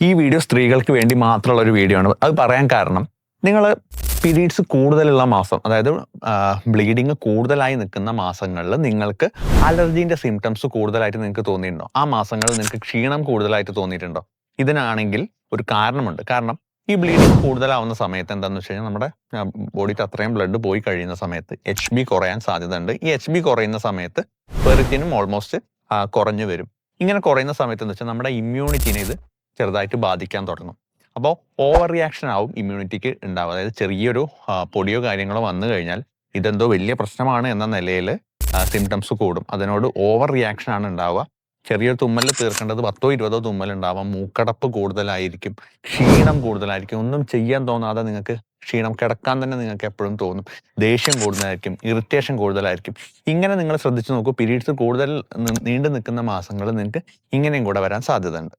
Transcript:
ഈ വീഡിയോ സ്ത്രീകൾക്ക് വേണ്ടി മാത്രമുള്ള ഒരു വീഡിയോ ആണ്. അത് പറയാൻ കാരണം നിങ്ങൾ പീരീഡ്സ് കൂടുതലുള്ള മാസം, അതായത് ബ്ലീഡിങ് കൂടുതലായി നിൽക്കുന്ന മാസങ്ങളിൽ നിങ്ങൾക്ക് അലർജീൻ്റെ സിംറ്റംസ് കൂടുതലായിട്ട് നിങ്ങൾക്ക് തോന്നിയിട്ടുണ്ടോ? ആ മാസങ്ങളിൽ നിങ്ങൾക്ക് ക്ഷീണം കൂടുതലായിട്ട് തോന്നിയിട്ടുണ്ടോ? ഇതിനാണെങ്കിൽ ഒരു കാരണമുണ്ട്. കാരണം ഈ ബ്ലീഡിങ് കൂടുതലാവുന്ന സമയത്ത് എന്താണെന്ന് വെച്ച് കഴിഞ്ഞാൽ നമ്മുടെ ബോഡിക്ക് അത്രയും ബ്ലഡ് പോയി കഴിയുന്ന സമയത്ത് HB കുറയാൻ സാധ്യതയുണ്ട്. ഈ HB കുറയുന്ന സമയത്ത് ഫെറിറ്റിനും ഓൾമോസ്റ്റ് കുറഞ്ഞു വരും. ഇങ്ങനെ കുറയുന്ന സമയത്ത് എന്ന് വെച്ചാൽ നമ്മുടെ ഇമ്മ്യൂണിറ്റിനെ ഇത് ചെറുതായിട്ട് ബാധിക്കാൻ തുടങ്ങും. അപ്പോൾ ഓവർ റിയാക്ഷൻ ആവും ഇമ്മ്യൂണിറ്റിക്ക് ഉണ്ടാവുക. അതായത് ചെറിയൊരു പൊടിയോ കാര്യങ്ങളോ വന്നു കഴിഞ്ഞാൽ ഇതെന്തോ വലിയ പ്രശ്നമാണ് എന്ന നിലയിൽ സിംറ്റംസ് കൂടും. അതിനോട് ഓവർ റിയാക്ഷൻ ആണ് ഉണ്ടാവുക. ചെറിയൊരു തുമ്മൽ തീർക്കേണ്ടത് 10 20 തുമ്മൽ ഉണ്ടാവാം. മൂക്കടപ്പ് കൂടുതലായിരിക്കും, ക്ഷീണം കൂടുതലായിരിക്കും, ഒന്നും ചെയ്യാൻ തോന്നാതെ നിങ്ങൾക്ക് ക്ഷീണം, കിടക്കാൻ തന്നെ നിങ്ങൾക്ക് എപ്പോഴും തോന്നും, ദേഷ്യം കൂടുതലായിരിക്കും, ഇറിറ്റേഷൻ കൂടുതലായിരിക്കും. ഇങ്ങനെ നിങ്ങൾ ശ്രദ്ധിച്ചു നോക്കൂ, പീരീഡ്സ് കൂടുതൽ നീണ്ടു നിൽക്കുന്ന മാസങ്ങളിൽ നിങ്ങൾക്ക് ഇങ്ങനെയും കൂടെ വരാൻ സാധ്യതയുണ്ട്.